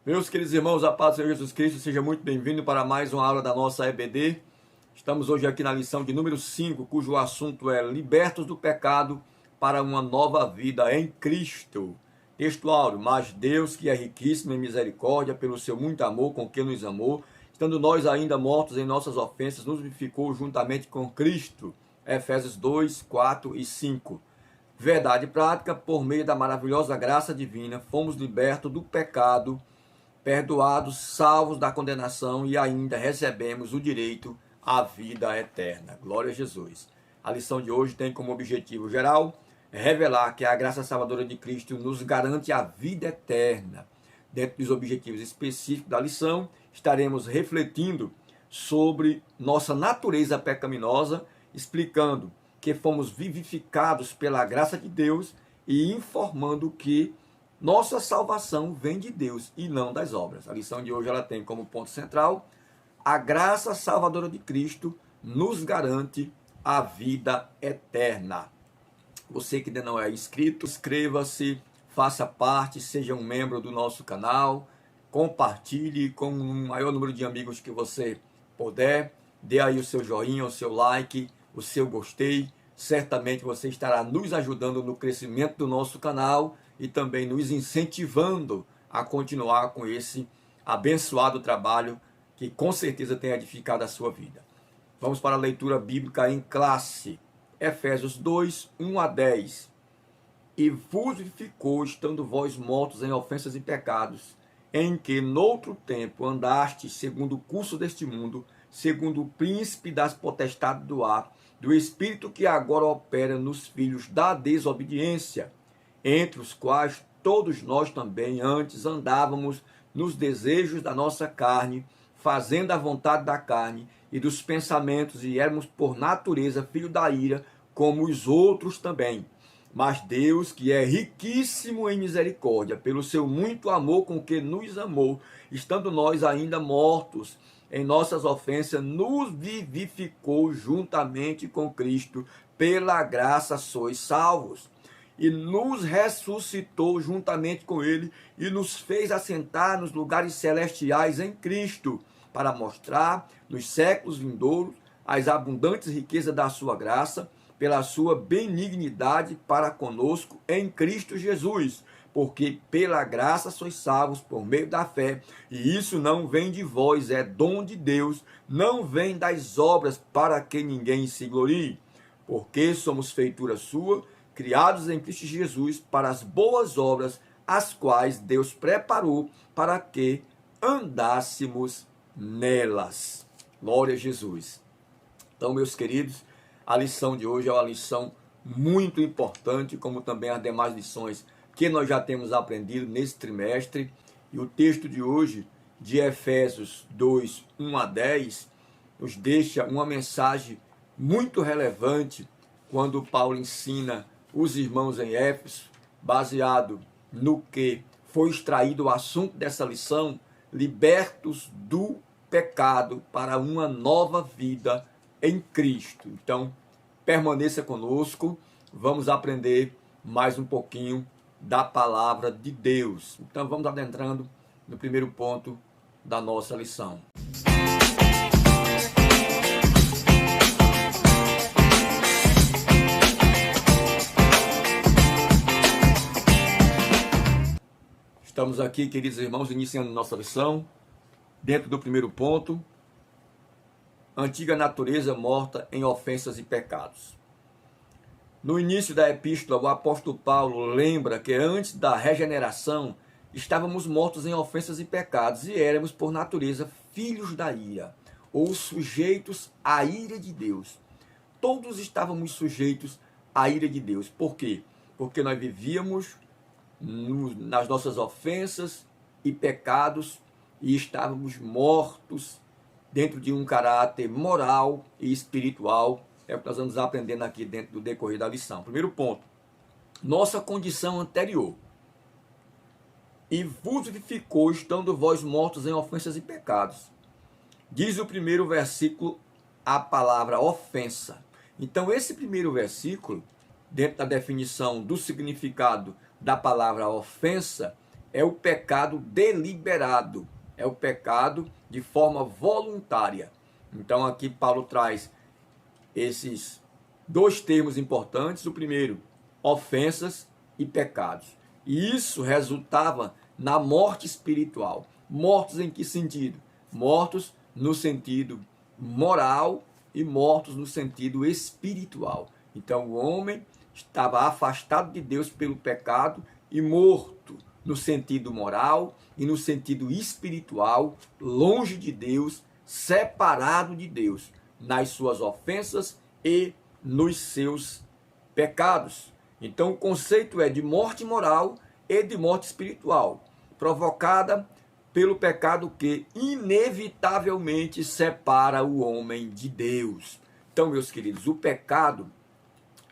Meus queridos irmãos, a paz do Senhor Jesus Cristo, seja muito bem-vindo para mais uma aula da nossa EBD. Estamos hoje aqui na lição de número 5, cujo assunto é Libertos do pecado para uma nova vida em Cristo. Texto áureo: mas Deus, que é riquíssimo em misericórdia, pelo seu muito amor com que nos amou, estando nós ainda mortos em nossas ofensas, nos vivificou juntamente com Cristo. Efésios 2, 4 e 5. Verdade prática: por meio da maravilhosa graça divina, fomos libertos do pecado, perdoados, salvos da condenação e ainda recebemos o direito à vida eterna. Glória a Jesus. A lição de hoje tem como objetivo geral revelar que a graça salvadora de Cristo nos garante a vida eterna. Dentro dos objetivos específicos da lição, estaremos refletindo sobre nossa natureza pecaminosa, explicando que fomos vivificados pela graça de Deus e informando que nossa salvação vem de Deus e não das obras. A lição de hoje ela tem como ponto central: a graça salvadora de Cristo nos garante a vida eterna. Você que ainda não é inscrito, inscreva-se, faça parte, seja um membro do nosso canal, compartilhe com o maior número de amigos que você puder, dê aí o seu joinha, o seu like, o seu gostei. Certamente você estará nos ajudando no crescimento do nosso canal e também nos incentivando a continuar com esse abençoado trabalho que com certeza tem edificado a sua vida. Vamos para a leitura bíblica em classe. Efésios 2, 1 a 10. E vos vivificou, estando vós mortos em ofensas e pecados, em que noutro tempo andastes segundo o curso deste mundo, segundo o príncipe das potestades do ar, do espírito que agora opera nos filhos da desobediência, entre os quais todos nós também antes andávamos nos desejos da nossa carne, fazendo a vontade da carne e dos pensamentos, e éramos por natureza filhos da ira, como os outros também. Mas Deus, que é riquíssimo em misericórdia, pelo seu muito amor com que nos amou, estando nós ainda mortos em nossas ofensas, nos vivificou juntamente com Cristo. Pela graça sois salvos. E nos ressuscitou juntamente com ele e nos fez assentar nos lugares celestiais em Cristo, para mostrar nos séculos vindouros as abundantes riquezas da sua graça, pela sua benignidade para conosco em Cristo Jesus. Porque pela graça sois salvos por meio da fé, e isso não vem de vós, é dom de Deus, não vem das obras, para que ninguém se glorie. Porque somos feitura sua, criados em Cristo Jesus para as boas obras, as quais Deus preparou para que andássemos nelas. Glória a Jesus. Então, meus queridos, a lição de hoje é uma lição muito importante, como também as demais lições que nós já temos aprendido nesse trimestre. E o texto de hoje, de Efésios 2, 1 a 10, nos deixa uma mensagem muito relevante quando Paulo ensina os irmãos em Éfeso, baseado no que foi extraído o assunto dessa lição: libertos do pecado para uma nova vida em Cristo. Então, permaneça conosco, vamos aprender mais um pouquinho da palavra de Deus. Então, vamos adentrando no primeiro ponto da nossa lição. Estamos aqui, queridos irmãos, iniciando nossa lição, dentro do primeiro ponto: antiga natureza morta em ofensas e pecados. No início da epístola, o apóstolo Paulo lembra que antes da regeneração estávamos mortos em ofensas e pecados e éramos por natureza filhos da ira, ou sujeitos à ira de Deus. Todos estávamos sujeitos à ira de Deus. Por quê? Porque nós vivíamos nas nossas ofensas e pecados e estávamos mortos dentro de um caráter moral e espiritual. É o que nós vamos aprendendo aqui dentro do decorrer da lição. Primeiro ponto: nossa condição anterior. E vos vivificou, estando vós mortos em ofensas e pecados. Diz o primeiro versículo a palavra ofensa. Então, esse primeiro versículo, dentro da definição do significado da palavra ofensa, é o pecado deliberado, é o pecado de forma voluntária. Então aqui Paulo traz esses dois termos importantes. O primeiro, ofensas e pecados. E isso resultava na morte espiritual. Mortos em que sentido? Mortos no sentido moral e mortos no sentido espiritual. Então o homem estava afastado de Deus pelo pecado e morto no sentido moral e no sentido espiritual, longe de Deus, separado de Deus, nas suas ofensas e nos seus pecados. Então o conceito é de morte moral e de morte espiritual, provocada pelo pecado que inevitavelmente separa o homem de Deus. Então, meus queridos, o pecado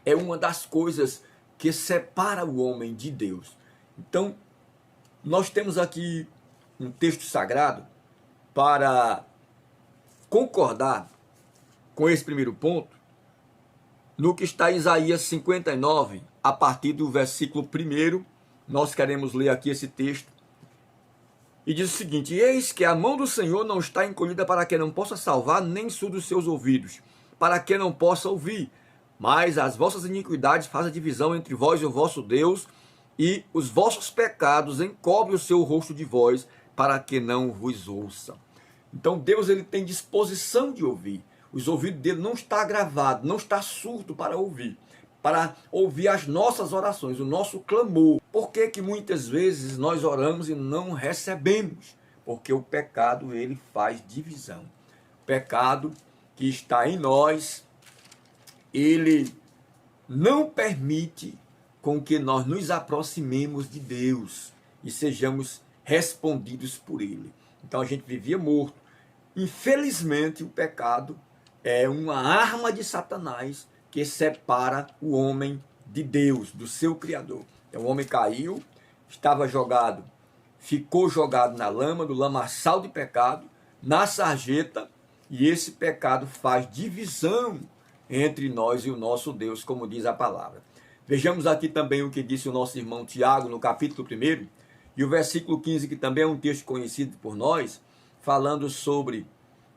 é uma das coisas que separa o homem de Deus. Então, nós temos aqui um texto sagrado para concordar com esse primeiro ponto, no que está em Isaías 59, a partir do versículo 1, nós queremos ler aqui esse texto, e diz o seguinte: eis que a mão do Senhor não está encolhida para que não possa salvar, nem surdo os seus ouvidos, para que não possa ouvir, mas as vossas iniquidades fazem divisão entre vós e o vosso Deus, e os vossos pecados encobrem o seu rosto de vós, para que não vos ouça. Então Deus, ele tem disposição de ouvir. Os ouvidos dele não está agravado, não está surdo para ouvir as nossas orações, o nosso clamor. Por que que muitas vezes nós oramos e não recebemos? Porque o pecado, ele faz divisão. O pecado que está em nós, ele não permite com que nós nos aproximemos de Deus e sejamos respondidos por ele. Então a gente vivia morto. Infelizmente, o pecado é uma arma de Satanás que separa o homem de Deus, do seu Criador. Então o homem caiu, estava jogado, ficou jogado na lama, no lamaçal de pecado, na sarjeta, e esse pecado faz divisão entre nós e o nosso Deus, como diz a palavra. Vejamos aqui também o que disse o nosso irmão Tiago no capítulo 1, e o versículo 15, que também é um texto conhecido por nós, falando sobre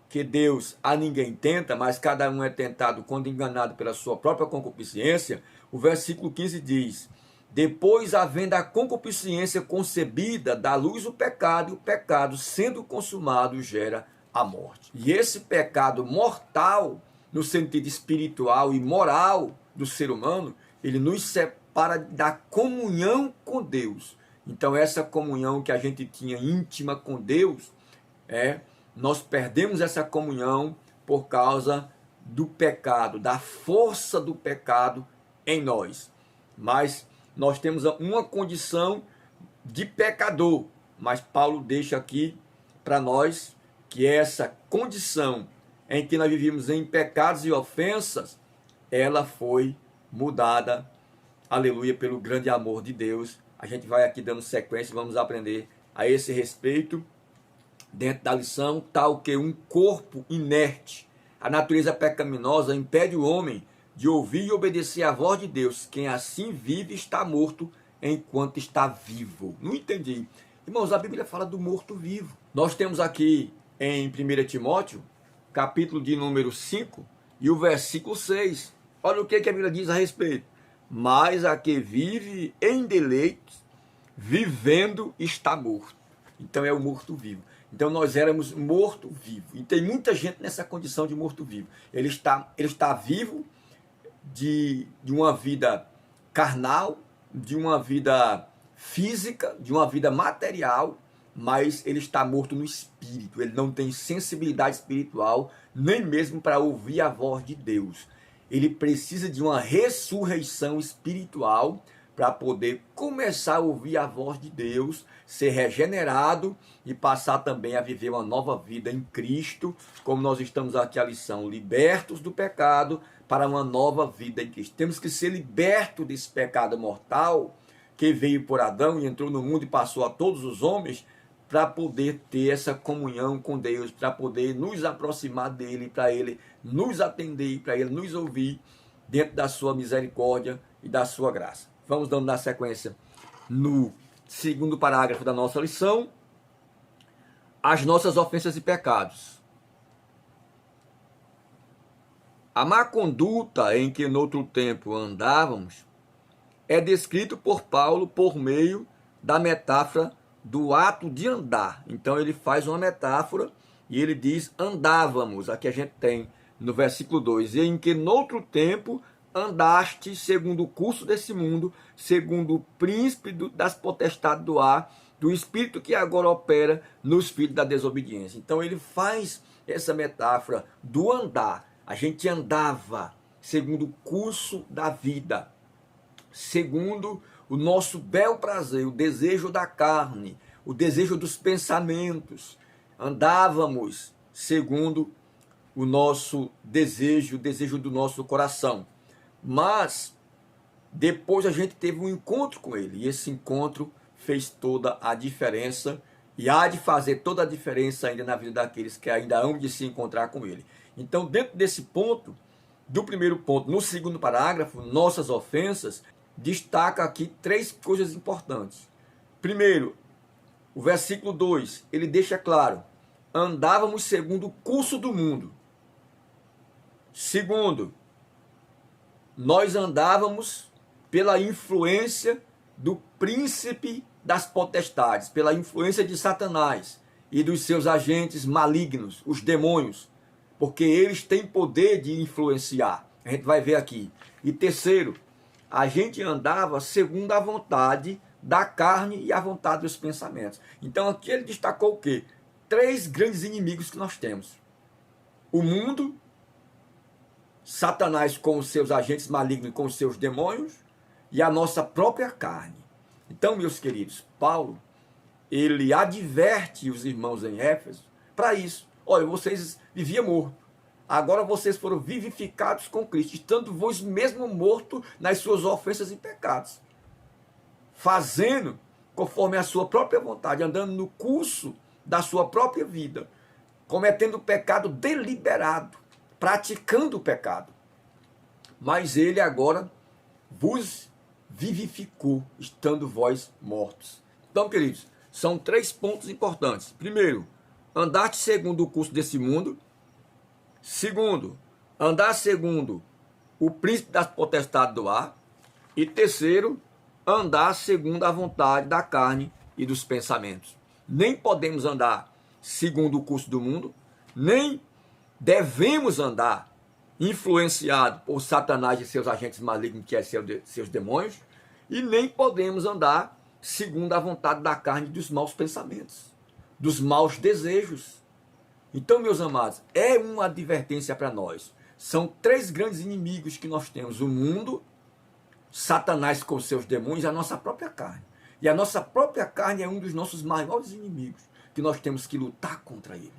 que Deus a ninguém tenta, mas cada um é tentado quando enganado pela sua própria concupiscência. O versículo 15 diz: depois, havendo a concupiscência concebida, dá luz o pecado, e o pecado, sendo consumado, gera a morte. E esse pecado mortal, no sentido espiritual e moral do ser humano, ele nos separa da comunhão com Deus. Então essa comunhão que a gente tinha íntima com Deus, nós perdemos essa comunhão por causa do pecado, da força do pecado em nós. Mas nós temos uma condição de pecador, mas Paulo deixa aqui para nós que essa condição em que nós vivíamos em pecados e ofensas, ela foi mudada, aleluia, pelo grande amor de Deus. A gente vai aqui dando sequência, vamos aprender a esse respeito dentro da lição, tal que um corpo inerte, a natureza pecaminosa impede o homem de ouvir e obedecer à voz de Deus. Quem assim vive está morto enquanto está vivo. Não entendi. Irmãos, a Bíblia fala do morto-vivo. Nós temos aqui em 1 Timóteo, capítulo de número 5, e o versículo 6. Olha o que a Bíblia diz a respeito. Mas a que vive em deleites, vivendo está morto. Então é o morto-vivo. Então nós éramos morto-vivo. E tem muita gente nessa condição de morto-vivo. Ele está vivo de uma vida carnal, de uma vida física, de uma vida material, mas ele está morto no espírito. Ele não tem sensibilidade espiritual, nem mesmo para ouvir a voz de Deus. Ele precisa de uma ressurreição espiritual para poder começar a ouvir a voz de Deus, ser regenerado e passar também a viver uma nova vida em Cristo, como nós estamos aqui a lição, libertos do pecado para uma nova vida em Cristo. Temos que ser libertos desse pecado mortal que veio por Adão e entrou no mundo e passou a todos os homens, para poder ter essa comunhão com Deus, para poder nos aproximar dele, para ele nos atender, para ele nos ouvir dentro da sua misericórdia e da sua graça. Vamos dando na sequência no segundo parágrafo da nossa lição, as nossas ofensas e pecados. A má conduta em que noutro tempo andávamos é descrito por Paulo por meio da metáfora do ato de andar. Então ele faz uma metáfora e ele diz andávamos. Aqui a gente tem no versículo 2, e em que noutro tempo andaste segundo o curso desse mundo, segundo o príncipe das potestades do ar, do espírito que agora opera nos filhos da desobediência. Então ele faz essa metáfora do andar. A gente andava segundo o curso da vida, segundo o nosso bel prazer, o desejo da carne, o desejo dos pensamentos. Andávamos segundo o nosso desejo, o desejo do nosso coração. Mas depois a gente teve um encontro com ele, e esse encontro fez toda a diferença, e há de fazer toda a diferença ainda na vida daqueles que ainda hão de se encontrar com ele. Então, dentro desse ponto, do primeiro ponto, no segundo parágrafo, nossas ofensas, destaca aqui 3 coisas importantes. Primeiro, o versículo 2, ele deixa claro, andávamos segundo o curso do mundo. Segundo, nós andávamos pela influência do príncipe das potestades, pela influência de Satanás e dos seus agentes malignos, os demônios, porque eles têm poder de influenciar. A gente vai ver aqui. E terceiro, a gente andava segundo a vontade da carne e a vontade dos pensamentos. Então aqui ele destacou o quê? 3 grandes inimigos que nós temos. O mundo, Satanás com os seus agentes malignos, com os seus demônios, e a nossa própria carne. Então, meus queridos, Paulo, ele adverte os irmãos em Éfeso para isso. Olha, vocês viviam morto, agora vocês foram vivificados com Cristo, estando vós mesmo morto nas suas ofensas e pecados, fazendo conforme a sua própria vontade, andando no curso da sua própria vida, cometendo pecado deliberado, praticando o pecado. Mas ele agora vos vivificou, estando vós mortos. Então, queridos, são 3 pontos importantes. Primeiro, andaste segundo o curso desse mundo. Segundo, andar segundo o príncipe das potestades do ar. E terceiro, andar segundo a vontade da carne e dos pensamentos. Nem podemos andar segundo o curso do mundo, nem devemos andar influenciado por Satanás e seus agentes malignos, que é seus demônios, e nem podemos andar segundo a vontade da carne e dos maus pensamentos, dos maus desejos. Então, meus amados, é uma advertência para nós. São 3 grandes inimigos que nós temos: o mundo, Satanás com seus demônios e a nossa própria carne. E a nossa própria carne é um dos nossos maiores inimigos, que nós temos que lutar contra ele.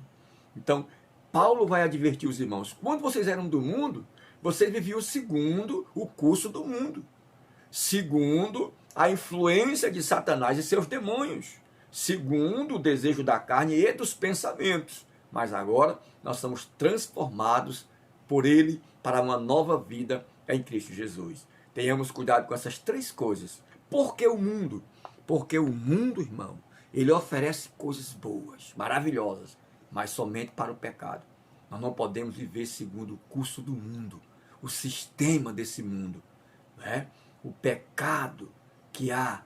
Então, Paulo vai advertir os irmãos: quando vocês eram do mundo, vocês viviam segundo o curso do mundo, segundo a influência de Satanás e seus demônios, segundo o desejo da carne e dos pensamentos. Mas agora nós somos transformados por ele para uma nova vida em Cristo Jesus. Tenhamos cuidado com essas 3 coisas. Por que o mundo? Porque o mundo, irmão, ele oferece coisas boas, maravilhosas, mas somente para o pecado. Nós não podemos viver segundo o curso do mundo, o sistema desse mundo, né? O pecado que há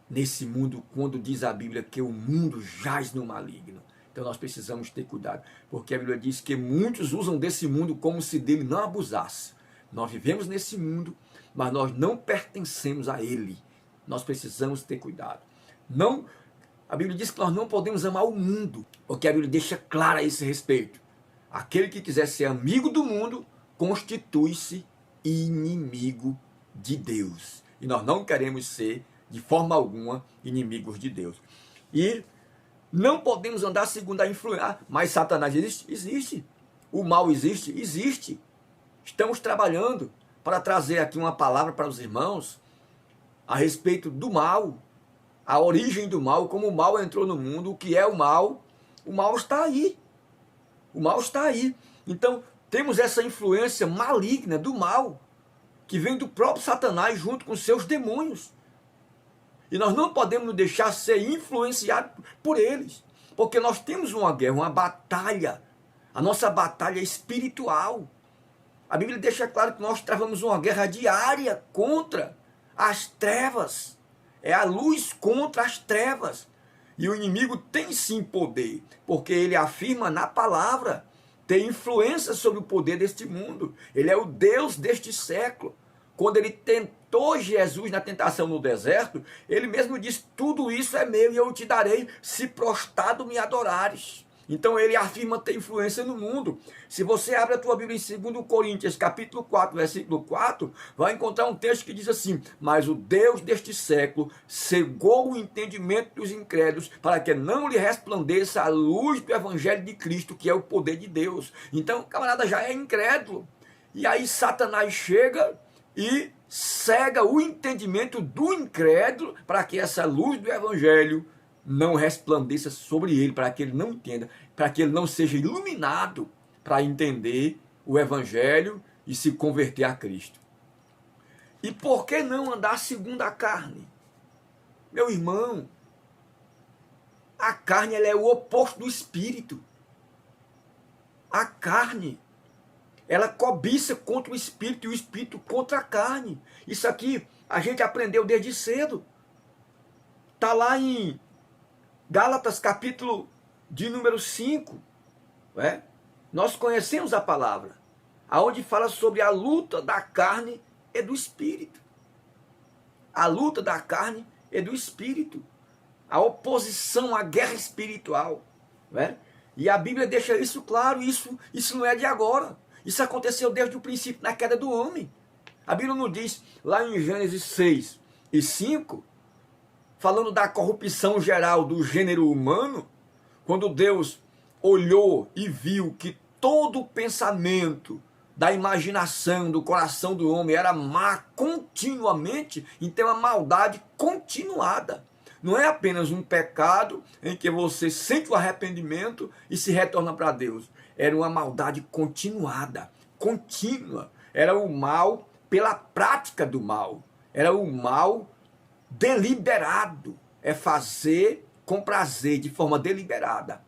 nesse mundo, quando diz a Bíblia que o mundo jaz no maligno. Então nós precisamos ter cuidado, porque a Bíblia diz que muitos usam desse mundo como se dele não abusasse. Nós vivemos nesse mundo, mas nós não pertencemos a ele. Nós precisamos ter cuidado. Não, a Bíblia diz que nós não podemos amar o mundo, porque a Bíblia deixa claro a esse respeito. Aquele que quiser ser amigo do mundo, constitui-se inimigo de Deus. E nós não queremos ser, de forma alguma, inimigos de Deus. E não podemos andar segundo a influência. Mas Satanás existe? Existe. O mal existe? Existe. Estamos trabalhando para trazer aqui uma palavra para os irmãos a respeito do mal, a origem do mal, como o mal entrou no mundo, o que é o mal. O mal está aí. O mal está aí. Então, temos essa influência maligna do mal, que vem do próprio Satanás junto com seus demônios. E nós não podemos nos deixar ser influenciados por eles. Porque nós temos uma guerra, uma batalha. A nossa batalha é espiritual. A Bíblia deixa claro que nós travamos uma guerra diária contra as trevas. É a luz contra as trevas. E o inimigo tem sim poder, porque ele afirma na palavra, tem influência sobre o poder deste mundo. Ele é o Deus deste século. Quando ele tentou Jesus na tentação no deserto, ele mesmo disse, tudo isso é meu e eu te darei se prostrado me adorares. Então ele afirma ter influência no mundo. Se você abre a tua Bíblia em 2 Coríntios, capítulo 4, versículo 4, vai encontrar um texto que diz assim, mas o Deus deste século cegou o entendimento dos incrédulos para que não lhe resplandeça a luz do evangelho de Cristo, que é o poder de Deus. Então o camarada já é incrédulo. E aí Satanás chega e cega o entendimento do incrédulo para que essa luz do evangelho não resplandeça sobre ele, para que ele não entenda, para que ele não seja iluminado para entender o evangelho e se converter a Cristo. E por que não andar segundo a carne? Meu irmão, a carne ela é o oposto do espírito. A carne, ela cobiça contra o espírito e o espírito contra a carne. Isso aqui a gente aprendeu desde cedo. Está lá em Gálatas, capítulo de número 5, nós conhecemos a palavra, aonde fala sobre a luta da carne e do espírito. A luta da carne e do espírito. A oposição, a guerra espiritual. E a Bíblia deixa isso claro, isso não é de agora. Isso aconteceu desde o princípio, na queda do homem. A Bíblia nos diz, lá em Gênesis 6 e 5, falando da corrupção geral do gênero humano, quando Deus olhou e viu que todo o pensamento da imaginação, do coração do homem era má continuamente, então a maldade continuada. Não é apenas um pecado em que você sente o arrependimento e se retorna para Deus. Era uma maldade continuada, contínua. Era o mal pela prática do mal. Era o mal deliberado, é fazer com prazer, de forma deliberada.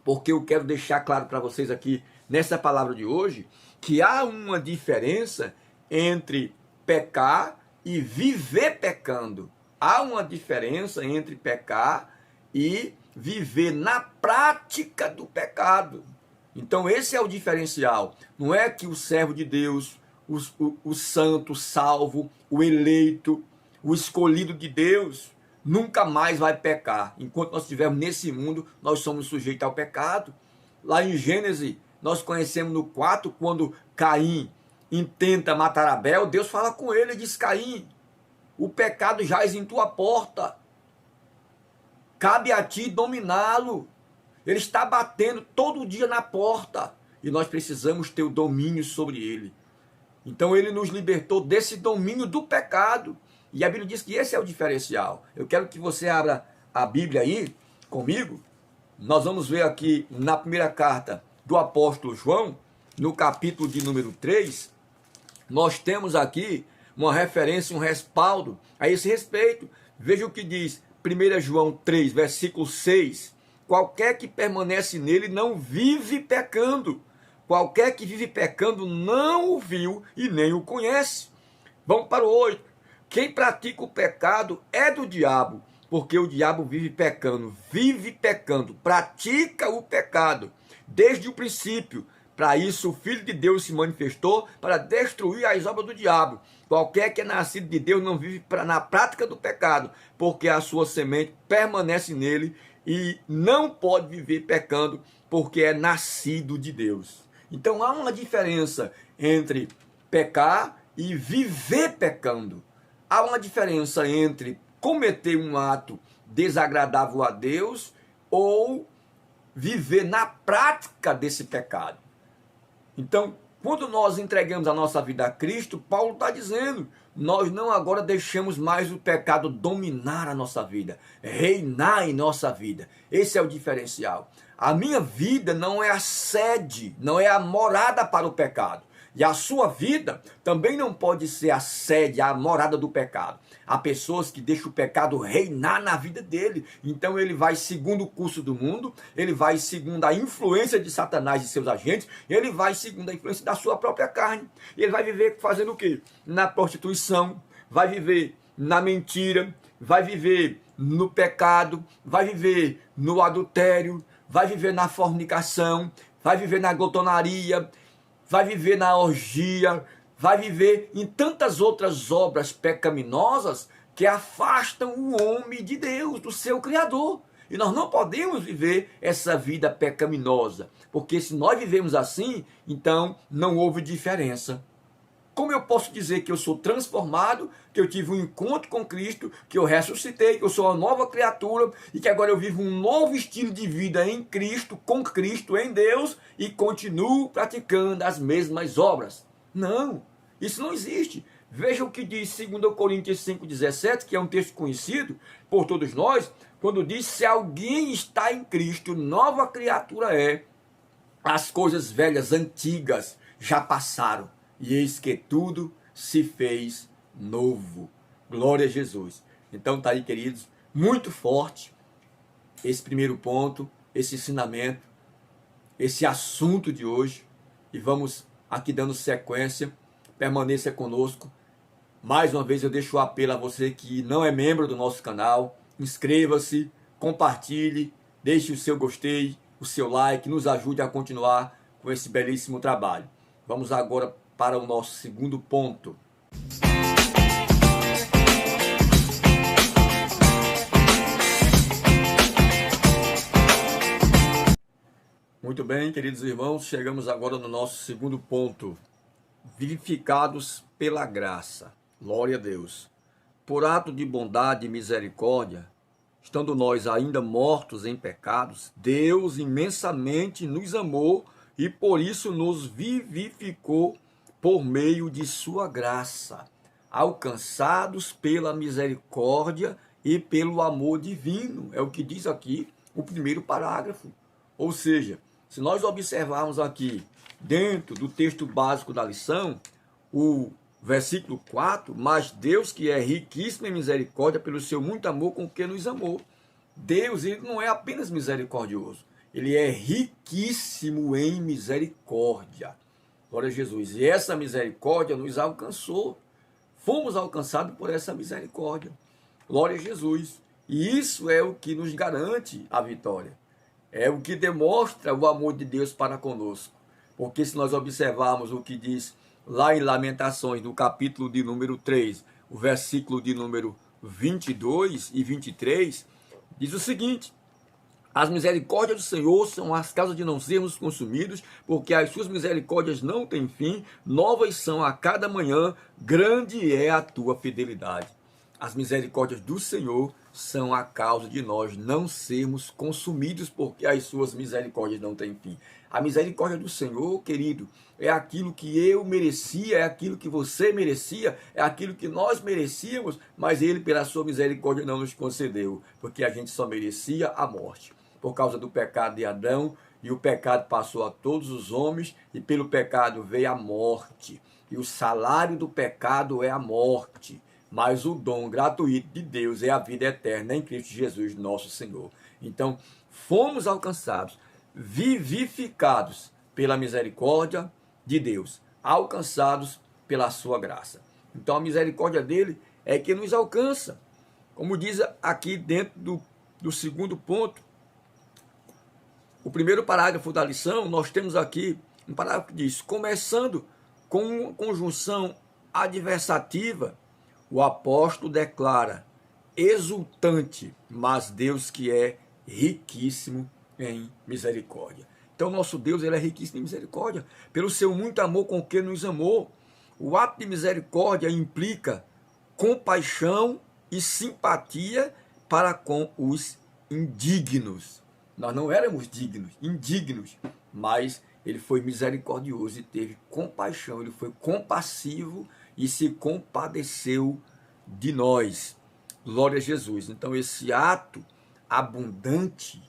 Porque eu quero deixar claro para vocês aqui, nessa palavra de hoje, que há uma diferença entre pecar e viver pecando. Há uma diferença entre pecar e viver na prática do pecado. Então esse é o diferencial. Não é que o servo de Deus, o santo, o salvo, o eleito, o escolhido de Deus nunca mais vai pecar. Enquanto nós estivermos nesse mundo, nós somos sujeitos ao pecado. Lá em Gênesis, nós conhecemos no 4, quando Caim intenta matar Abel, Deus fala com ele e diz, Caim, o pecado jaz em tua porta. Cabe a ti dominá-lo. Ele está batendo todo dia na porta. E nós precisamos ter o domínio sobre ele. Então ele nos libertou desse domínio do pecado. E a Bíblia diz que esse é o diferencial. Eu quero que você abra a Bíblia aí comigo. Nós vamos ver aqui na primeira carta do apóstolo João, no capítulo de número 3, nós temos aqui uma referência, um respaldo a esse respeito. Veja o que diz 1 João 3, versículo 6. Qualquer que permanece nele não vive pecando. Qualquer que vive pecando não o viu e nem o conhece. Vamos para o 8. Quem pratica o pecado é do diabo, porque o diabo vive pecando, pratica o pecado desde o princípio. Para isso o Filho de Deus se manifestou para destruir as obras do diabo. Qualquer que é nascido de Deus não vive na prática do pecado, porque a sua semente permanece nele e não pode viver pecando, porque é nascido de Deus. Então há uma diferença entre pecar e viver pecando. Há uma diferença entre cometer um ato desagradável a Deus ou viver na prática desse pecado. Então, quando nós entregamos a nossa vida a Cristo, Paulo está dizendo, nós não agora deixamos mais o pecado dominar a nossa vida, reinar em nossa vida. Esse é o diferencial. A minha vida não é a sede, não é a morada para o pecado. E a sua vida também não pode ser a sede, a morada do pecado. Há pessoas que deixam o pecado reinar na vida dele. Então ele vai segundo o curso do mundo, ele vai segundo a influência de Satanás e seus agentes, ele vai segundo a influência da sua própria carne. Ele vai viver fazendo o quê? Na prostituição, vai viver na mentira, vai viver no pecado, vai viver no adultério, vai viver na fornicação, vai viver na glutonaria, vai viver na orgia, vai viver em tantas outras obras pecaminosas que afastam o homem de Deus, do seu Criador. E nós não podemos viver essa vida pecaminosa, porque se nós vivemos assim, então não houve diferença. Como eu posso dizer que eu sou transformado, que eu tive um encontro com Cristo, que eu ressuscitei, que eu sou uma nova criatura e que agora eu vivo um novo estilo de vida em Cristo, com Cristo, em Deus e continuo praticando as mesmas obras? Não, isso não existe. Veja o que diz 2 Coríntios 5,17, que é um texto conhecido por todos nós, quando diz: se alguém está em Cristo, nova criatura é, as coisas velhas, antigas, já passaram. E eis que tudo se fez novo. Glória a Jesus. Então tá aí, queridos, muito forte esse primeiro ponto, esse ensinamento, esse assunto de hoje. E vamos aqui dando sequência. Permaneça conosco. Mais uma vez eu deixo o apelo a você que não é membro do nosso canal. Inscreva-se, compartilhe, deixe o seu gostei, o seu like, nos ajude a continuar com esse belíssimo trabalho. Vamos agora para o nosso segundo ponto. Muito bem, queridos irmãos, chegamos agora no nosso segundo ponto. Vivificados pela graça. Glória a Deus. Por ato de bondade e misericórdia, estando nós ainda mortos em pecados, Deus imensamente nos amou e por isso nos vivificou por meio de sua graça, alcançados pela misericórdia e pelo amor divino. É o que diz aqui o primeiro parágrafo. Ou seja, se nós observarmos aqui, dentro do texto básico da lição, o versículo 4, mas Deus que é riquíssimo em misericórdia pelo seu muito amor com que nos amou. Deus, ele não é apenas misericordioso, ele é riquíssimo em misericórdia. Glória a Jesus. E essa misericórdia nos alcançou. Fomos alcançados por essa misericórdia. Glória a Jesus. E isso é o que nos garante a vitória. É o que demonstra o amor de Deus para conosco. Porque se nós observarmos o que diz lá em Lamentações, no capítulo de número 3, o versículo de número 22 e 23, diz o seguinte: as misericórdias do Senhor são as causas de não sermos consumidos, porque as suas misericórdias não têm fim, novas são a cada manhã, grande é a tua fidelidade. As misericórdias do Senhor são a causa de nós não sermos consumidos, porque as suas misericórdias não têm fim. A misericórdia do Senhor, querido, é aquilo que eu merecia, é aquilo que você merecia, é aquilo que nós merecíamos, mas Ele, pela sua misericórdia, não nos concedeu, porque a gente só merecia a morte. Por causa do pecado de Adão, e o pecado passou a todos os homens, e pelo pecado veio a morte. E o salário do pecado é a morte, mas o dom gratuito de Deus é a vida eterna em Cristo Jesus, nosso Senhor. Então, fomos alcançados, vivificados pela misericórdia de Deus, alcançados pela sua graça. Então, a misericórdia dele é que nos alcança. Como diz aqui dentro do segundo ponto, o primeiro parágrafo da lição, nós temos aqui um parágrafo que diz: começando com conjunção adversativa, o apóstolo declara, exultante, mas Deus que é riquíssimo em misericórdia. Então, nosso Deus, ele é riquíssimo em misericórdia, pelo seu muito amor com que nos amou. O ato de misericórdia implica compaixão e simpatia para com os indignos. Nós não éramos indignos, mas ele foi misericordioso e teve compaixão, ele foi compassivo e se compadeceu de nós. Glória a Jesus. Então, esse ato abundante,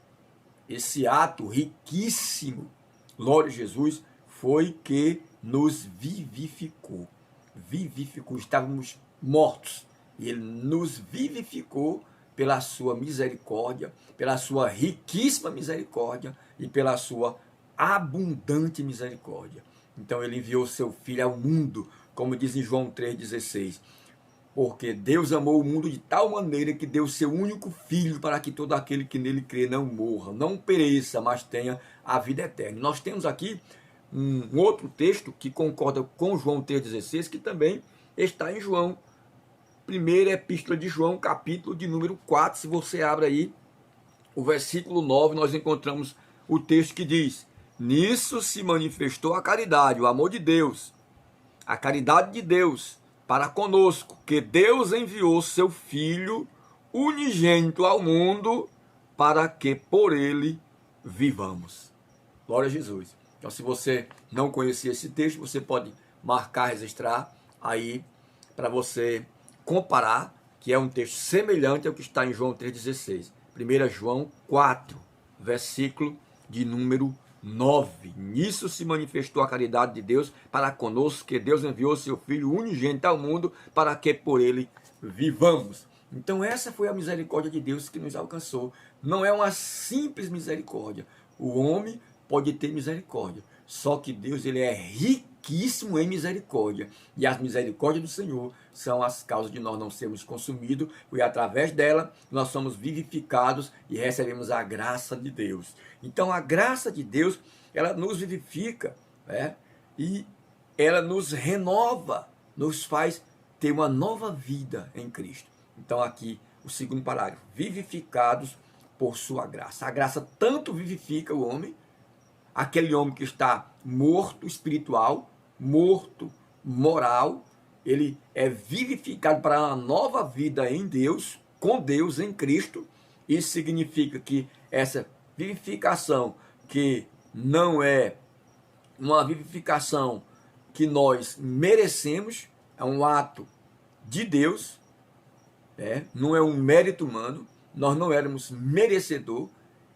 esse ato riquíssimo, glória a Jesus, foi que nos vivificou. Vivificou, estávamos mortos. E ele nos vivificou pela sua misericórdia, pela sua riquíssima misericórdia e pela sua abundante misericórdia. Então ele enviou seu Filho ao mundo, como diz em João 3,16. Porque Deus amou o mundo de tal maneira que deu seu único Filho para que todo aquele que nele crê não morra, não pereça, mas tenha a vida eterna. Nós temos aqui um outro texto que concorda com João 3,16, que também está em João, primeira epístola de João, capítulo de número 4. Se você abre aí o versículo 9, nós encontramos o texto que diz: nisso se manifestou a caridade, o amor de Deus, a caridade de Deus para conosco, que Deus enviou seu Filho unigênito ao mundo para que por ele vivamos. Glória a Jesus. Então, se você não conhecia esse texto, você pode marcar, registrar aí para você comparar, que é um texto semelhante ao que está em João 3,16. 1 João 4, versículo de número 9. Nisso se manifestou a caridade de Deus para conosco, que Deus enviou seu Filho unigênito ao mundo para que por ele vivamos. Então essa foi a misericórdia de Deus que nos alcançou. Não é uma simples misericórdia. O homem pode ter misericórdia, só que Deus, ele é riquíssimo em misericórdia, e as misericórdias do Senhor são as causas de nós não sermos consumidos, e através dela nós somos vivificados e recebemos a graça de Deus. Então a graça de Deus, ela nos vivifica, né? E ela nos renova, nos faz ter uma nova vida em Cristo. Então aqui o segundo parágrafo: vivificados por sua graça. A graça tanto vivifica o homem, aquele homem que está morto espiritual, morto moral, ele é vivificado para uma nova vida em Deus, com Deus em Cristo. Isso significa que essa vivificação, que não é uma vivificação que nós merecemos, é um ato de Deus, não é um mérito humano, nós não éramos merecedor.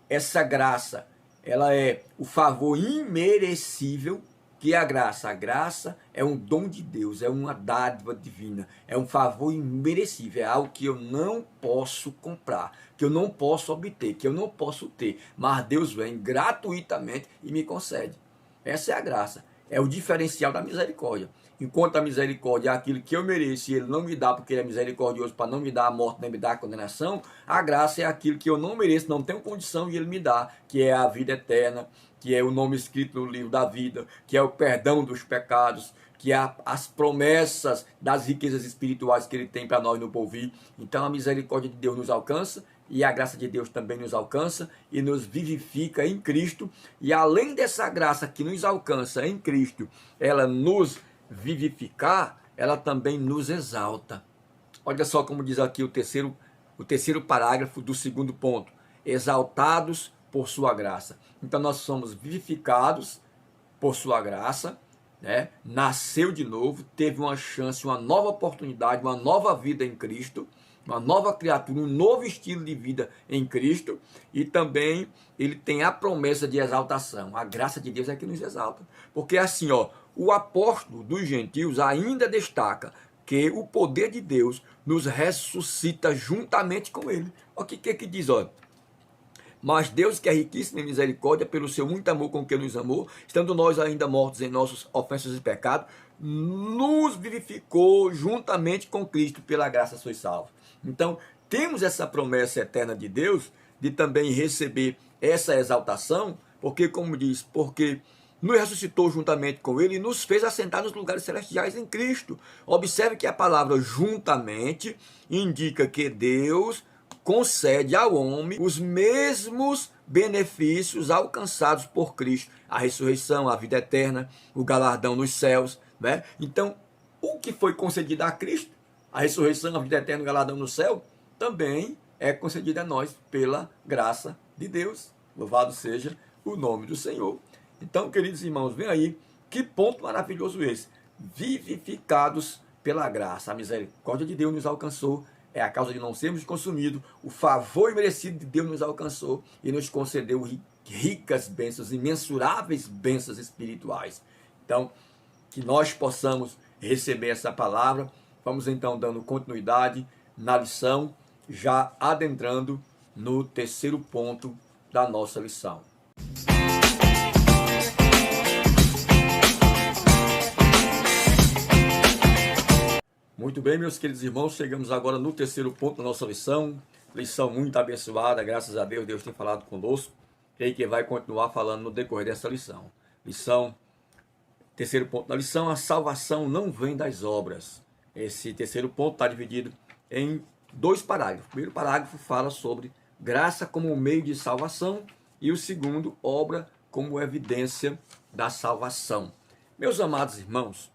Essa graça, ela é o favor imerecível que é a graça. A graça é um dom de Deus, é uma dádiva divina, é um favor imerecível, é algo que eu não posso comprar, que eu não posso obter, que eu não posso ter, mas Deus vem gratuitamente e me concede. Essa é a graça, é o diferencial da misericórdia. Enquanto a misericórdia é aquilo que eu mereço e ele não me dá porque ele é misericordioso para não me dar a morte nem me dar a condenação, a graça é aquilo que eu não mereço, não tenho condição e ele me dá, que é a vida eterna, que é o nome escrito no livro da vida, que é o perdão dos pecados, que é as promessas das riquezas espirituais que ele tem para nós no porvir. Então a misericórdia de Deus nos alcança e a graça de Deus também nos alcança e nos vivifica em Cristo. E além dessa graça que nos alcança em Cristo, ela nos vivificar, ela também nos exalta. Olha só como diz aqui o terceiro parágrafo do segundo ponto: exaltados por sua graça. Então nós somos vivificados por sua graça, né? Nasceu de novo, teve uma chance, uma nova oportunidade, uma nova vida em Cristo, uma nova criatura, um novo estilo de vida em Cristo, e também ele tem a promessa de exaltação. A graça de Deus é que nos exalta, porque assim, o apóstolo dos gentios ainda destaca que o poder de Deus nos ressuscita juntamente com ele. O que diz, mas Deus, que é riquíssimo em misericórdia, pelo seu muito amor com que nos amou, estando nós ainda mortos em nossos ofensas e pecados, nos vivificou juntamente com Cristo, pela graça sois salvos. Então, temos essa promessa eterna de Deus, de também receber essa exaltação, porque, como diz, porque nos ressuscitou juntamente com ele e nos fez assentar nos lugares celestiais em Cristo. Observe que a palavra juntamente indica que Deus concede ao homem os mesmos benefícios alcançados por Cristo: a ressurreição, a vida eterna, o galardão nos céus, né? Então, o que foi concedido a Cristo, a ressurreição, a vida eterna, o galardão no céu, também é concedido a nós pela graça de Deus. Louvado seja o nome do Senhor. Então, queridos irmãos, vem aí, que ponto maravilhoso esse: vivificados pela graça. A misericórdia de Deus nos alcançou, é a causa de não sermos consumidos, o favor imerecido de Deus nos alcançou e nos concedeu ricas bênçãos, imensuráveis bênçãos espirituais. Então, que nós possamos receber essa palavra. Vamos então dando continuidade na lição, já adentrando no terceiro ponto da nossa lição. Muito bem, meus queridos irmãos, chegamos agora no terceiro ponto da nossa lição muito abençoada, graças a Deus, Deus tem falado conosco, creio que vai continuar falando no decorrer dessa lição. Terceiro ponto da lição, a salvação não vem das obras. Esse terceiro ponto está dividido em 2 parágrafos. O primeiro parágrafo fala sobre graça como meio de salvação e o segundo, obra como evidência da salvação. Meus amados irmãos,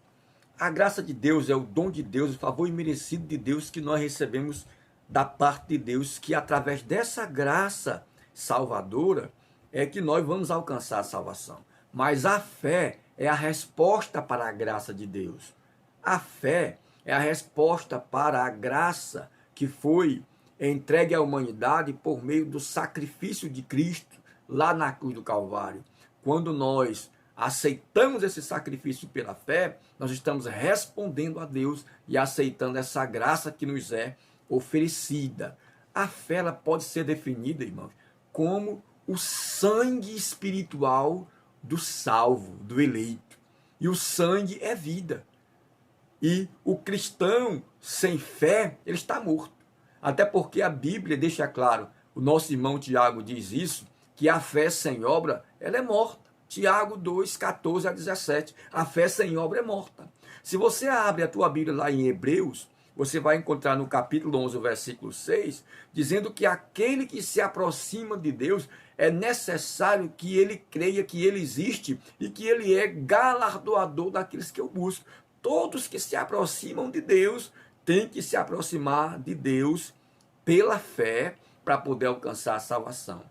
a graça de Deus é o dom de Deus, o favor imerecido de Deus que nós recebemos da parte de Deus, que através dessa graça salvadora é que nós vamos alcançar a salvação. Mas a fé é a resposta para a graça de Deus. A fé é a resposta para a graça que foi entregue à humanidade por meio do sacrifício de Cristo lá na cruz do Calvário. Quando nós aceitamos esse sacrifício pela fé, nós estamos respondendo a Deus e aceitando essa graça que nos é oferecida. A fé ela pode ser definida, irmãos, como o sangue espiritual do salvo, do eleito. E o sangue é vida. E o cristão sem fé, ele está morto. Até porque a Bíblia deixa claro, o nosso irmão Tiago diz isso, que a fé sem obra, ela é morta. Tiago 2, 14 a 17. A fé sem obra é morta. Se você abre a tua Bíblia lá em Hebreus, você vai encontrar no capítulo 11, o versículo 6, dizendo que aquele que se aproxima de Deus é necessário que ele creia que ele existe e que ele é galardoador daqueles que o buscam. Todos que se aproximam de Deus têm que se aproximar de Deus pela fé para poder alcançar a salvação.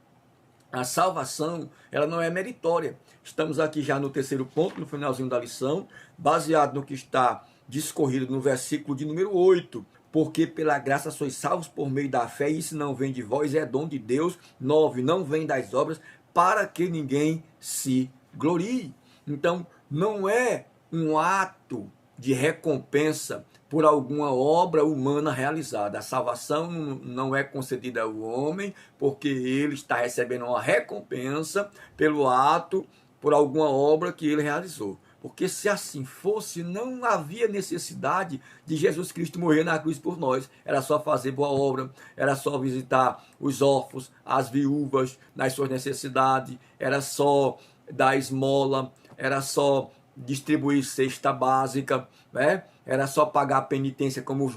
A salvação, ela não é meritória. Estamos aqui já no terceiro ponto, no finalzinho da lição, baseado no que está discorrido no versículo de número 8. Porque pela graça sois salvos por meio da fé, e isso não vem de vós, é dom de Deus. 9, não vem das obras, para que ninguém se glorie. Então, não é um ato de recompensa por alguma obra humana realizada. A salvação não é concedida ao homem, porque ele está recebendo uma recompensa pelo ato, por alguma obra que ele realizou. Porque se assim fosse, não havia necessidade de Jesus Cristo morrer na cruz por nós. Era só fazer boa obra, era só visitar os órfãos, as viúvas nas suas necessidades, era só dar esmola, era só distribuir cesta básica, né? Era só pagar a penitência, como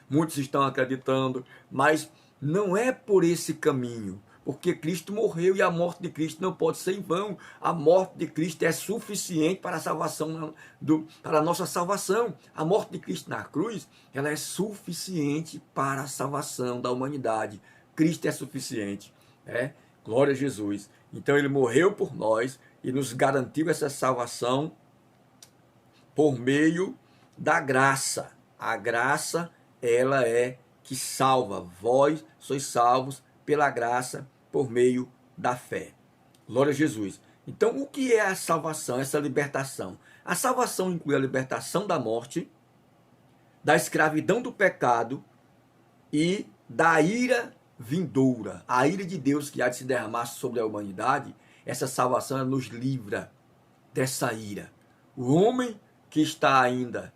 muitos estão acreditando. Mas não é por esse caminho. Porque Cristo morreu e a morte de Cristo não pode ser em vão. A morte de Cristo é suficiente para a salvação, para a nossa salvação. A morte de Cristo na cruz, ela é suficiente para a salvação da humanidade. Cristo é suficiente. Glória a Jesus. Então ele morreu por nós e nos garantiu essa salvação por meio da graça. A graça, ela é que salva. Vós sois salvos pela graça, por meio da fé. Glória a Jesus. Então, o que é a salvação, essa libertação? A salvação inclui a libertação da morte, da escravidão do pecado e da ira vindoura. A ira de Deus que há de se derramar sobre a humanidade, essa salvação nos livra dessa ira. O homem que está ainda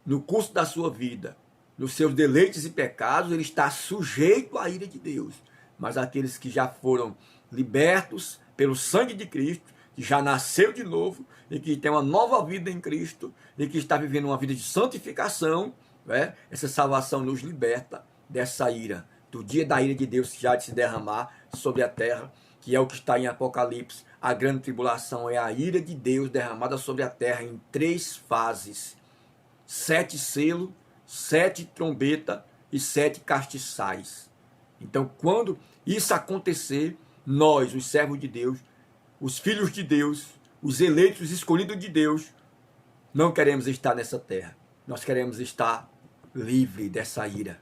no curso da sua vida, nos seus deleites e pecados, ele está sujeito à ira de Deus. Mas aqueles que já foram libertos pelo sangue de Cristo, que já nasceu de novo e que tem uma nova vida em Cristo e que está vivendo uma vida de santificação, essa salvação nos liberta dessa ira, do dia da ira de Deus que já há de se derramar sobre a terra, que é o que está em Apocalipse. A grande tribulação é a ira de Deus derramada sobre a terra em 3 fases: 7 selos, 7 trombetas e 7 castiçais. Então, quando isso acontecer, nós, os servos de Deus, os filhos de Deus, os eleitos, os escolhidos de Deus, não queremos estar nessa terra. Nós queremos estar livre dessa ira.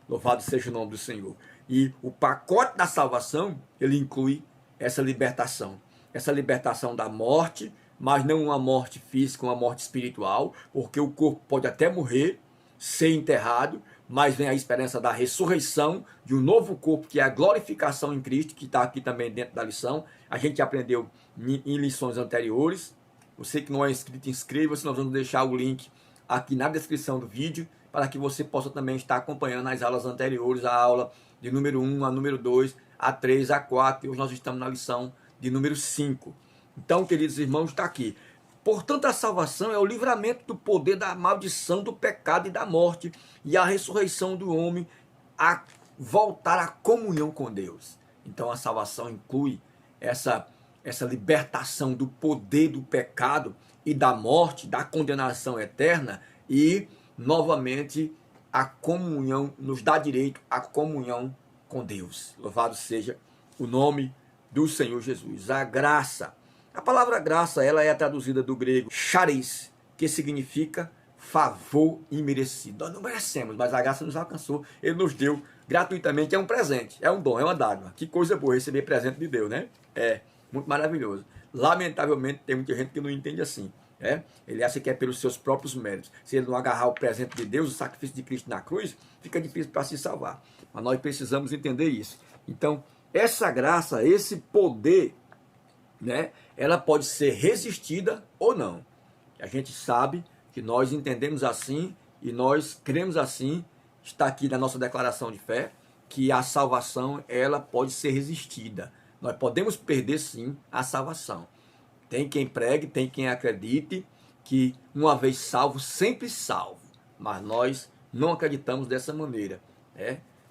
Louvado seja o nome do Senhor. E o pacote da salvação, ele inclui essa libertação. Essa libertação da morte, mas não uma morte física, uma morte espiritual, porque o corpo pode até morrer, ser enterrado, mas vem a esperança da ressurreição de um novo corpo, que é a glorificação em Cristo, que está aqui também dentro da lição. A gente aprendeu em lições anteriores. Você que não é inscrito, inscreva-se. Nós vamos deixar o link aqui na descrição do vídeo, para que você possa também estar acompanhando as aulas anteriores, a aula de número 1, a número 2, a 3, a 4, e hoje nós estamos na lição de número 5. Então, queridos irmãos, está aqui. Portanto, a salvação é o livramento do poder da maldição, do pecado e da morte, e a ressurreição do homem a voltar à comunhão com Deus. Então, a salvação inclui essa libertação do poder do pecado e da morte, da condenação eterna, e, novamente, a comunhão, nos dá direito à comunhão com Deus. Louvado seja o nome do Senhor Jesus. A graça. A palavra graça, ela é traduzida do grego charis, que significa favor imerecido. Nós não merecemos, mas a graça nos alcançou. Ele nos deu gratuitamente. É um presente, é um dom, é uma dádiva. Que coisa boa receber presente de Deus, né? É muito maravilhoso. Lamentavelmente, tem muita gente que não entende assim. Ele acha que é pelos seus próprios méritos. Se ele não agarrar o presente de Deus, o sacrifício de Cristo na cruz, fica difícil para se salvar. Mas nós precisamos entender isso. Então, essa graça, esse poder, né, ela pode ser resistida ou não. A gente sabe que nós entendemos assim e nós cremos assim, está aqui na nossa declaração de fé, que a salvação, ela pode ser resistida. Nós podemos perder sim a salvação. Tem quem pregue, tem quem acredite que uma vez salvo, sempre salvo. Mas nós não acreditamos dessa maneira.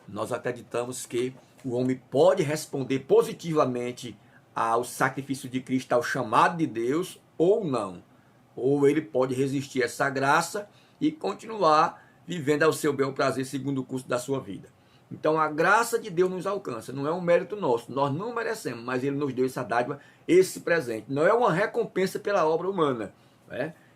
Nós acreditamos que o homem pode responder positivamente ao sacrifício de Cristo, ao chamado de Deus, ou não. Ou ele pode resistir a essa graça e continuar vivendo ao seu bel prazer segundo o curso da sua vida. Então a graça de Deus nos alcança, não é um mérito nosso, nós não merecemos, mas ele nos deu essa dádiva, esse presente. Não é uma recompensa pela obra humana.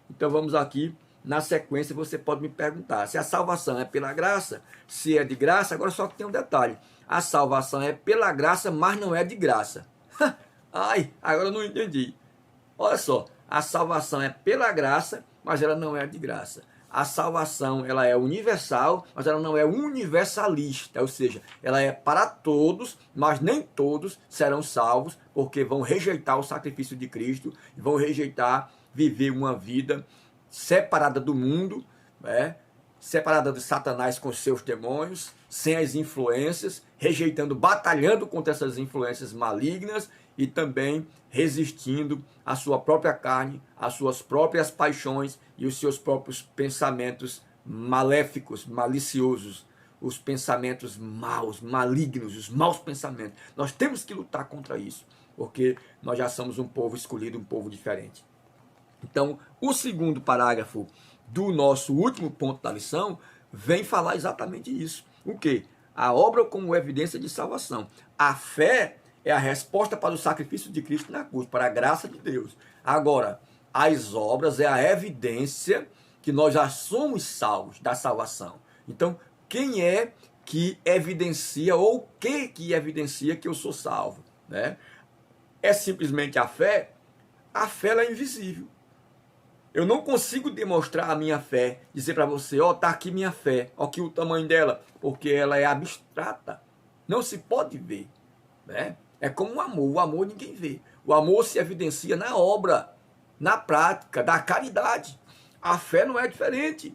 Então vamos aqui, na sequência você pode me perguntar, se a salvação é pela graça, se é de graça, agora só que tem um detalhe, a salvação é pela graça, mas não é de graça. Ai, agora eu não entendi. Olha só, a salvação é pela graça, mas ela não é de graça. A salvação, ela é universal, mas ela não é universalista, ou seja, ela é para todos, mas nem todos serão salvos, porque vão rejeitar o sacrifício de Cristo, vão rejeitar viver uma vida separada do mundo, separada de Satanás com seus demônios, sem as influências, rejeitando, batalhando contra essas influências malignas e também resistindo à sua própria carne, às suas próprias paixões e os seus próprios pensamentos maléficos, maliciosos, os pensamentos maus, malignos, os maus pensamentos. Nós temos que lutar contra isso, porque nós já somos um povo escolhido, um povo diferente. Então, o segundo parágrafo do nosso último ponto da lição vem falar exatamente isso. O quê? A obra como evidência de salvação. A fé é a resposta para o sacrifício de Cristo na cruz, para a graça de Deus. Agora, as obras é a evidência que nós já somos salvos da salvação. Então, quem é que evidencia ou o que evidencia que eu sou salvo? É simplesmente a fé? A fé ela é invisível. Eu não consigo demonstrar a minha fé, dizer para você, tá aqui minha fé, aqui o tamanho dela, porque ela é abstrata, não se pode ver, É como o amor ninguém vê, o amor se evidencia na obra, na prática, da caridade. A fé não é diferente,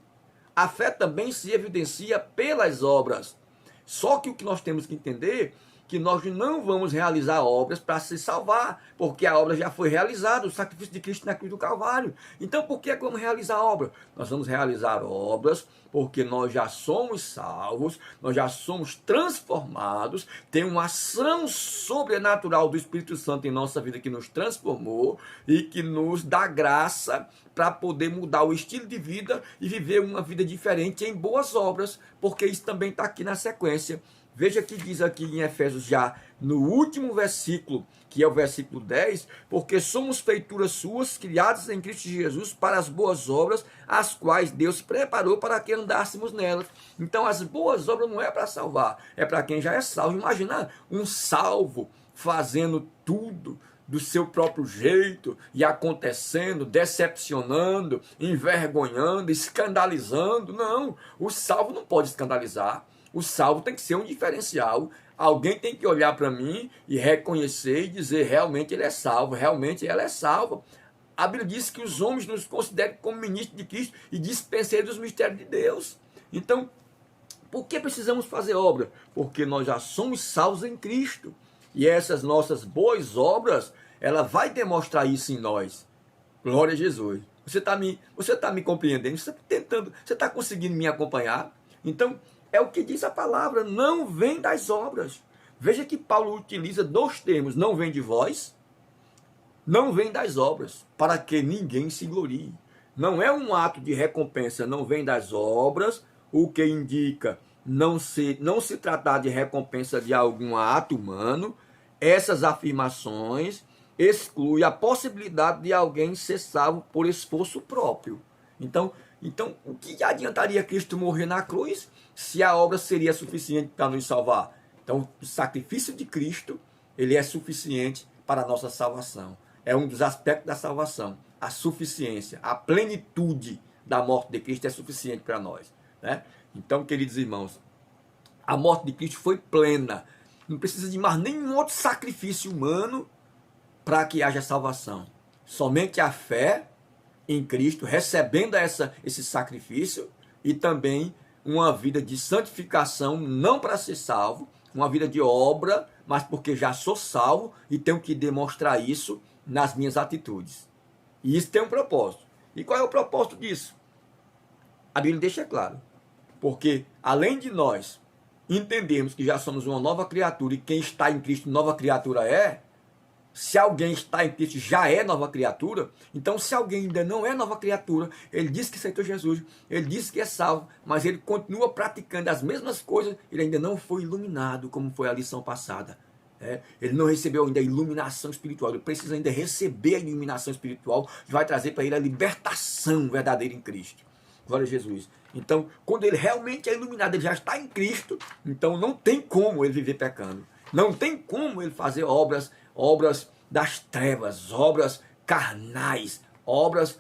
a fé também se evidencia pelas obras, só que o que nós temos que entender que nós não vamos realizar obras para se salvar, porque a obra já foi realizada, o sacrifício de Cristo na cruz do Calvário. Então, por que vamos realizar a obra? Nós vamos realizar obras porque nós já somos salvos, nós já somos transformados, tem uma ação sobrenatural do Espírito Santo em nossa vida que nos transformou e que nos dá graça para poder mudar o estilo de vida e viver uma vida diferente em boas obras, porque isso também está aqui na sequência. Veja que diz aqui em Efésios, já no último versículo, que é o versículo 10, porque somos feituras suas, criadas em Cristo Jesus para as boas obras, as quais Deus preparou para que andássemos nelas. Então as boas obras não é para salvar, é para quem já é salvo. Imagina um salvo fazendo tudo, do seu próprio jeito e acontecendo, decepcionando, envergonhando, escandalizando. Não, o salvo não pode escandalizar. O salvo tem que ser um diferencial. Alguém tem que olhar para mim e reconhecer e dizer realmente ele é salvo, realmente ela é salva. A Bíblia diz que os homens nos consideram como ministros de Cristo e dispenseiros dos mistérios de Deus. Então, por que precisamos fazer obra? Porque nós já somos salvos em Cristo. E essas nossas boas obras, ela vai demonstrar isso em nós. Glória a Jesus. Você está me compreendendo? Você está conseguindo me acompanhar? Então, é o que diz a palavra, não vem das obras. Veja que Paulo utiliza dois termos, não vem de vós, não vem das obras, para que ninguém se glorie. Não é um ato de recompensa, não vem das obras, o que indica não se tratar de recompensa de algum ato humano. Essas afirmações excluem a possibilidade de alguém ser salvo por esforço próprio. Então, o que adiantaria Cristo morrer na cruz se a obra seria suficiente para nos salvar? Então, o sacrifício de Cristo, ele é suficiente para a nossa salvação. É um dos aspectos da salvação. A suficiência, a plenitude da morte de Cristo é suficiente para nós, né? Então, queridos irmãos, a morte de Cristo foi plena. Não precisa de mais nenhum outro sacrifício humano para que haja salvação. Somente a fé em Cristo, recebendo esse sacrifício, e também uma vida de santificação, não para ser salvo, uma vida de obra, mas porque já sou salvo e tenho que demonstrar isso nas minhas atitudes. E isso tem um propósito. E qual é o propósito disso? A Bíblia deixa claro. Porque além de nós entendermos que já somos uma nova criatura e quem está em Cristo nova criatura é, se alguém está em Cristo já é nova criatura, então se alguém ainda não é nova criatura, ele diz que aceitou Jesus, ele diz que é salvo, mas ele continua praticando as mesmas coisas, ele ainda não foi iluminado, como foi a lição passada. Ele não recebeu ainda a iluminação espiritual, ele precisa ainda receber a iluminação espiritual, que vai trazer para ele a libertação verdadeira em Cristo. Glória a Jesus. Então, quando ele realmente é iluminado, ele já está em Cristo, então não tem como ele viver pecando. Não tem como ele fazer obras das trevas, obras carnais, obras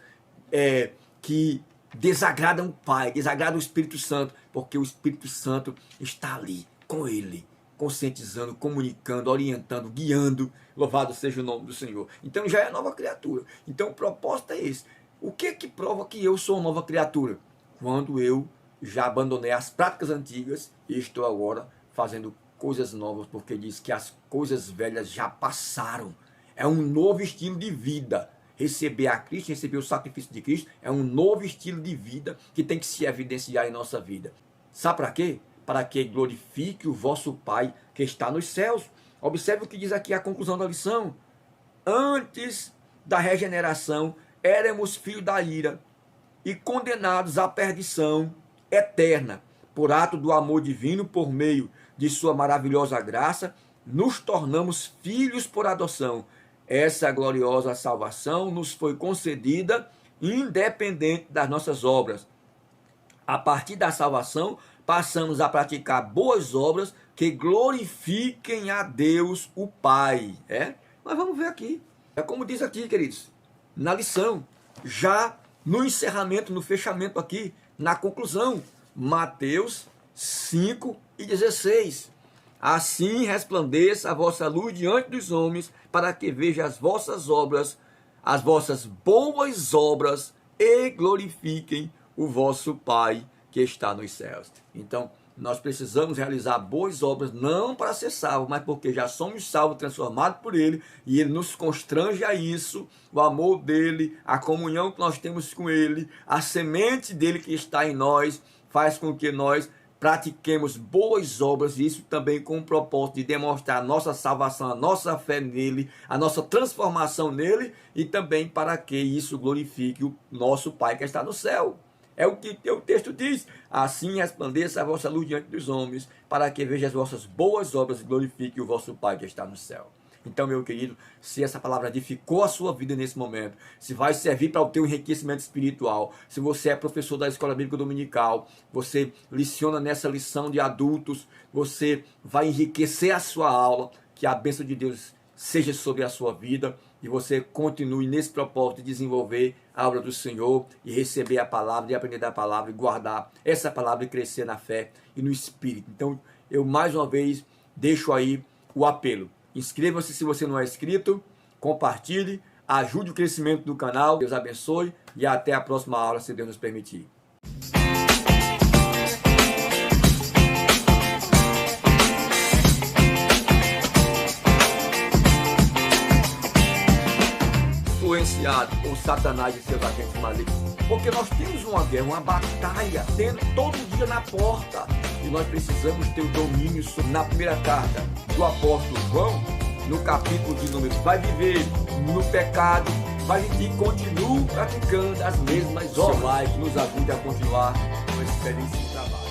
que desagradam o Pai, desagradam o Espírito Santo, porque o Espírito Santo está ali com ele, conscientizando, comunicando, orientando, guiando. Louvado seja o nome do Senhor. Então já é nova criatura. Então o propósito é esse. O que é que prova que eu sou uma nova criatura? Quando eu já abandonei as práticas antigas e estou agora fazendo coisas novas, porque diz que as coisas velhas já passaram. É um novo estilo de vida. Receber a Cristo, receber o sacrifício de Cristo, é um novo estilo de vida que tem que se evidenciar em nossa vida. Sabe para quê? Para que glorifique o vosso Pai que está nos céus. Observe o que diz aqui a conclusão da lição. Antes da regeneração, éramos filhos da ira e condenados à perdição eterna. Por ato do amor divino, por meio de sua maravilhosa graça, nos tornamos filhos por adoção. Essa gloriosa salvação nos foi concedida independente das nossas obras. A partir da salvação, passamos a praticar boas obras que glorifiquem a Deus, o Pai. Mas vamos ver aqui. É como diz aqui, queridos, na lição, já no encerramento, no fechamento aqui, na conclusão, Mateus 5:16. Assim resplandeça a vossa luz diante dos homens, para que vejam as vossas obras, as vossas boas obras, e glorifiquem o vosso Pai que está nos céus. Então, nós precisamos realizar boas obras, não para ser salvo, mas porque já somos salvos, transformados por Ele, e Ele nos constrange a isso, o amor dEle, a comunhão que nós temos com Ele, a semente dEle que está em nós, faz com que nós pratiquemos boas obras, e isso também com o propósito de demonstrar a nossa salvação, a nossa fé nele, a nossa transformação nele, e também para que isso glorifique o nosso Pai que está no céu. É o que o texto diz. Assim resplandeça a vossa luz diante dos homens, para que vejam as vossas boas obras e glorifique o vosso Pai que está no céu. Então, meu querido, se essa palavra edificou a sua vida nesse momento, se vai servir para o teu enriquecimento espiritual, se você é professor da Escola Bíblica Dominical, você leciona nessa lição de adultos, você vai enriquecer a sua aula, que a bênção de Deus seja sobre a sua vida e você continue nesse propósito de desenvolver a obra do Senhor e receber a palavra, e aprender da palavra e guardar essa palavra e crescer na fé e no Espírito. Então, eu mais uma vez deixo aí o apelo. Inscreva-se se você não é inscrito, compartilhe, ajude o crescimento do canal. Deus abençoe e até a próxima aula, se Deus nos permitir. Influenciado por Satanás e seus agentes malignos, porque nós temos uma guerra, uma batalha dentro todo dia na porta, e nós precisamos ter o domínio sobre. Na primeira carta do apóstolo João, no capítulo de número, vai viver no pecado, e continua praticando as mesmas obras, que nos ajude a continuar com esse belíssimo trabalho.